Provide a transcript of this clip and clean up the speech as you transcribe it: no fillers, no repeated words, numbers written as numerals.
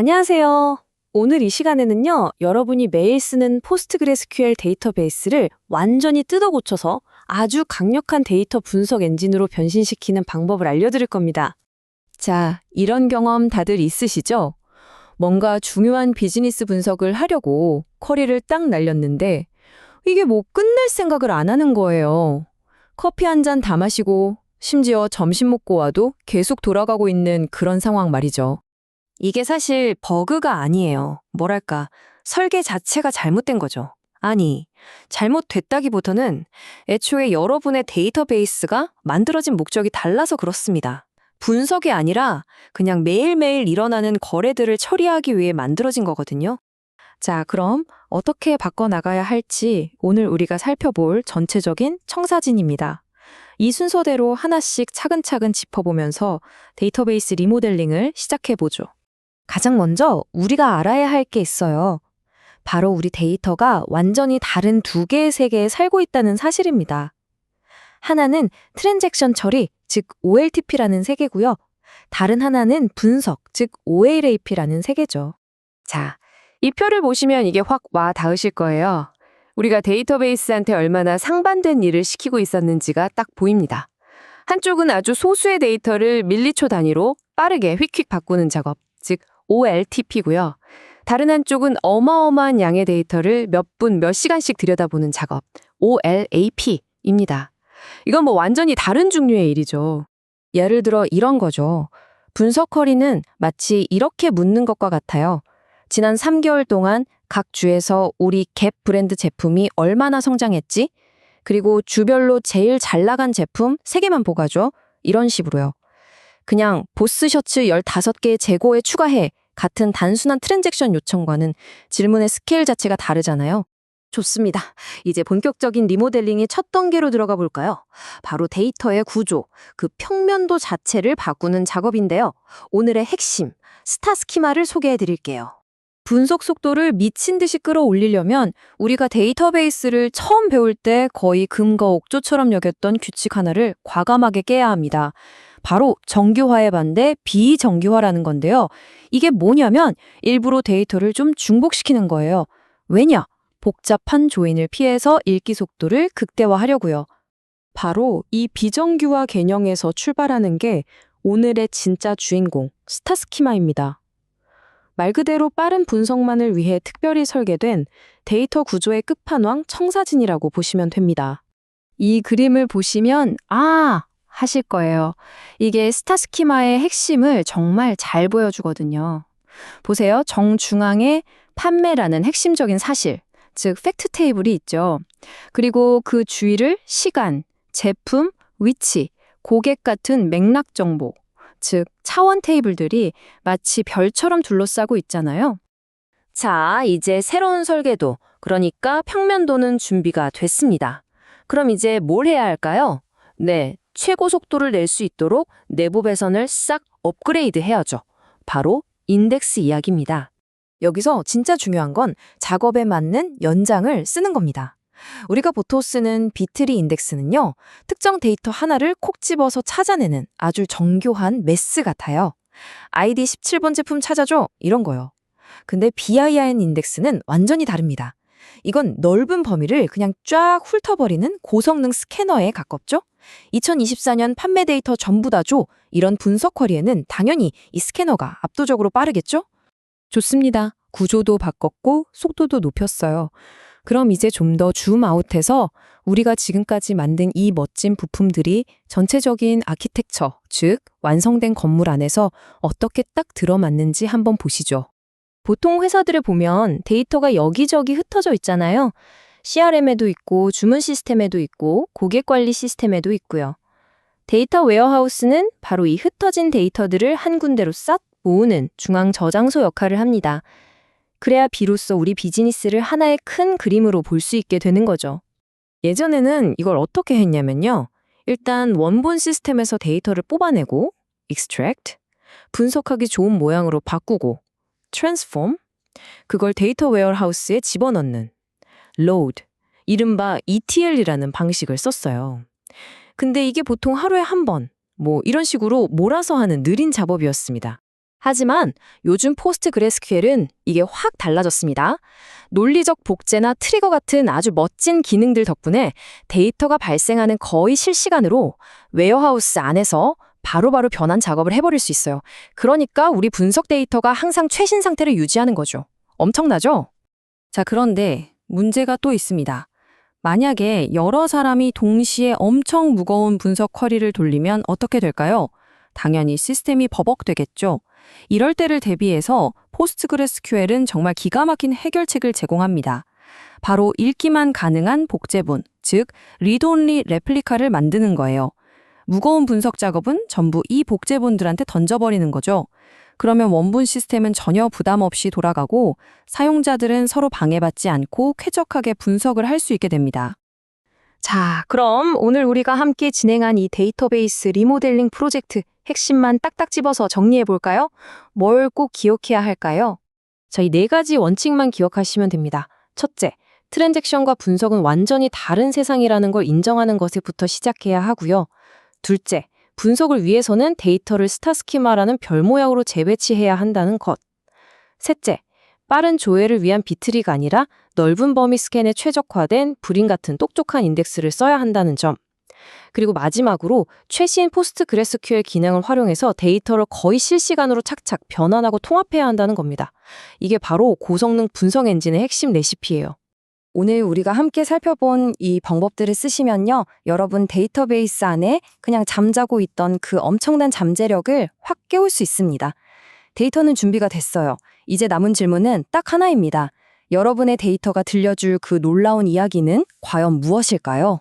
안녕하세요. 오늘 이 시간에는요, 여러분이 매일 쓰는 포스트그레스QL 데이터베이스를 완전히 뜯어 고쳐서 아주 강력한 데이터 분석 엔진으로 변신시키는 방법을 알려드릴 겁니다. 자, 이런 경험 다들 있으시죠? 뭔가 중요한 비즈니스 분석을 하려고 쿼리를 딱 날렸는데 이게 뭐 끝낼 생각을 안 하는 거예요. 커피 한 잔 다 마시고 심지어 점심 먹고 와도 계속 돌아가고 있는 그런 상황 말이죠. 이게 사실 버그가 아니에요. 뭐랄까, 설계 자체가 잘못된 거죠. 아니, 잘못됐다기보다는 애초에 여러분의 데이터베이스가 만들어진 목적이 달라서 그렇습니다. 분석이 아니라 그냥 매일매일 일어나는 거래들을 처리하기 위해 만들어진 거거든요. 자, 그럼 어떻게 바꿔나가야 할지 오늘 우리가 살펴볼 전체적인 청사진입니다. 이 순서대로 하나씩 차근차근 짚어보면서 데이터베이스 리모델링을 시작해보죠. 가장 먼저 우리가 알아야 할 게 있어요. 바로 우리 데이터가 완전히 다른 두 개의 세계에 살고 있다는 사실입니다. 하나는 트랜잭션 처리, 즉 OLTP라는 세계고요. 다른 하나는 분석, 즉 OLAP라는 세계죠. 자, 이 표를 보시면 이게 확 와 닿으실 거예요. 우리가 데이터베이스한테 얼마나 상반된 일을 시키고 있었는지가 딱 보입니다. 한쪽은 아주 소수의 데이터를 밀리초 단위로 빠르게 휙휙 바꾸는 작업, 즉 OLTP고요. 다른 한쪽은 어마어마한 양의 데이터를 몇 분, 몇 시간씩 들여다보는 작업, OLAP입니다. 이건 뭐 완전히 다른 종류의 일이죠. 예를 들어 이런 거죠. 분석 쿼리는 마치 이렇게 묻는 것과 같아요. 지난 3개월 동안 각 주에서 우리 갭 브랜드 제품이 얼마나 성장했지? 그리고 주별로 제일 잘 나간 제품 3개만 보가죠. 이런 식으로요. 그냥 보스 셔츠 15개 재고에 추가해 같은 단순한 트랜잭션 요청과는 질문의 스케일 자체가 다르잖아요. 좋습니다. 이제 본격적인 리모델링의 첫 단계로 들어가 볼까요? 바로 데이터의 구조, 그 평면도 자체를 바꾸는 작업인데요. 오늘의 핵심, 스타 스키마를 소개해 드릴게요. 분석 속도를 미친 듯이 끌어올리려면 우리가 데이터베이스를 처음 배울 때 거의 금과 옥조처럼 여겼던 규칙 하나를 과감하게 깨야 합니다. 바로 정규화의 반대 비정규화라는 건데요. 이게 뭐냐면 일부러 데이터를 좀 중복시키는 거예요. 왜냐? 복잡한 조인을 피해서 읽기 속도를 극대화하려고요. 바로 이 비정규화 개념에서 출발하는 게 오늘의 진짜 주인공, 스타 스키마입니다. 말 그대로 빠른 분석만을 위해 특별히 설계된 데이터 구조의 끝판왕 청사진이라고 보시면 됩니다. 이 그림을 보시면 하실 거예요. 이게 스타 스키마의 핵심을 정말 잘 보여주거든요. 보세요. 정중앙에 판매라는 핵심적인 사실, 즉 팩트 테이블이 있죠. 그리고 그 주위를 시간, 제품, 위치, 고객 같은 맥락 정보, 즉 차원 테이블들이 마치 별처럼 둘러싸고 있잖아요. 자, 이제 새로운 설계도, 그러니까 평면도는 준비가 됐습니다. 그럼 이제 뭘 해야 할까요? 네, 최고 속도를 낼 수 있도록 내부 배선을 싹 업그레이드 해야죠. 바로 인덱스 이야기입니다. 여기서 진짜 중요한 건 작업에 맞는 연장을 쓰는 겁니다. 우리가 보통 쓰는 비트리 인덱스는요, 특정 데이터 하나를 콕 집어서 찾아내는 아주 정교한 메스 같아요. 아이디 17번 제품 찾아줘 이런 거요. 근데 BIN 인덱스는 완전히 다릅니다. 이건 넓은 범위를 그냥 쫙 훑어버리는 고성능 스캐너에 가깝죠? 2024년 판매 데이터 전부 다 줘. 이런 분석 쿼리에는 당연히 이 스캐너가 압도적으로 빠르겠죠? 좋습니다. 구조도 바꿨고 속도도 높였어요. 그럼 이제 좀 더 줌아웃해서 우리가 지금까지 만든 이 멋진 부품들이 전체적인 아키텍처, 즉 완성된 건물 안에서 어떻게 딱 들어맞는지 한번 보시죠. 보통 회사들을 보면 데이터가 여기저기 흩어져 있잖아요. CRM에도 있고 주문 시스템에도 있고 고객 관리 시스템에도 있고요. 데이터 웨어하우스는 바로 이 흩어진 데이터들을 한 군데로 싹 모으는 중앙 저장소 역할을 합니다. 그래야 비로소 우리 비즈니스를 하나의 큰 그림으로 볼 수 있게 되는 거죠. 예전에는 이걸 어떻게 했냐면요. 일단 원본 시스템에서 데이터를 뽑아내고 extract, 분석하기 좋은 모양으로 바꾸고 transform, 그걸 데이터 웨어하우스에 집어넣는 load, 이른바 ETL이라는 방식을 썼어요. 근데 이게 보통 하루에 한 번, 이런 식으로 몰아서 하는 느린 작업이었습니다. 하지만 요즘 포스트그레스QL은 이게 확 달라졌습니다. 논리적 복제나 트리거 같은 아주 멋진 기능들 덕분에 데이터가 발생하는 거의 실시간으로 웨어하우스 안에서 바로바로 변환 작업을 해버릴 수 있어요. 그러니까 우리 분석 데이터가 항상 최신 상태를 유지하는 거죠. 엄청나죠? 자, 그런데 문제가 또 있습니다. 만약에 여러 사람이 동시에 엄청 무거운 분석 쿼리를 돌리면 어떻게 될까요? 당연히 시스템이 버벅되겠죠. 이럴 때를 대비해서 포스트그레스QL은 정말 기가 막힌 해결책을 제공합니다. 바로 읽기만 가능한 복제본, 즉 리드-온리 레플리카를 만드는 거예요. 무거운 분석 작업은 전부 이 복제본들한테 던져버리는 거죠. 그러면 원본 시스템은 전혀 부담 없이 돌아가고 사용자들은 서로 방해받지 않고 쾌적하게 분석을 할 수 있게 됩니다. 자, 그럼 오늘 우리가 함께 진행한 이 데이터베이스 리모델링 프로젝트 핵심만 딱딱 집어서 정리해 볼까요? 뭘 꼭 기억해야 할까요? 저희 4가지 원칙만 기억하시면 됩니다. 첫째, 트랜잭션과 분석은 완전히 다른 세상이라는 걸 인정하는 것에부터 시작해야 하고요. 둘째, 분석을 위해서는 데이터를 스타 스키마라는 별 모양으로 재배치해야 한다는 것. 셋째, 빠른 조회를 위한 비트리가 아니라 넓은 범위 스캔에 최적화된 브린 같은 똑똑한 인덱스를 써야 한다는 점. 그리고 마지막으로 최신 포스트그레스QL 기능을 활용해서 데이터를 거의 실시간으로 착착 변환하고 통합해야 한다는 겁니다. 이게 바로 고성능 분석 엔진의 핵심 레시피예요. 오늘 우리가 함께 살펴본 이 방법들을 쓰시면요, 여러분 데이터베이스 안에 그냥 잠자고 있던 그 엄청난 잠재력을 확 깨울 수 있습니다. 데이터는 준비가 됐어요. 이제 남은 질문은 딱 하나입니다. 여러분의 데이터가 들려줄 그 놀라운 이야기는 과연 무엇일까요?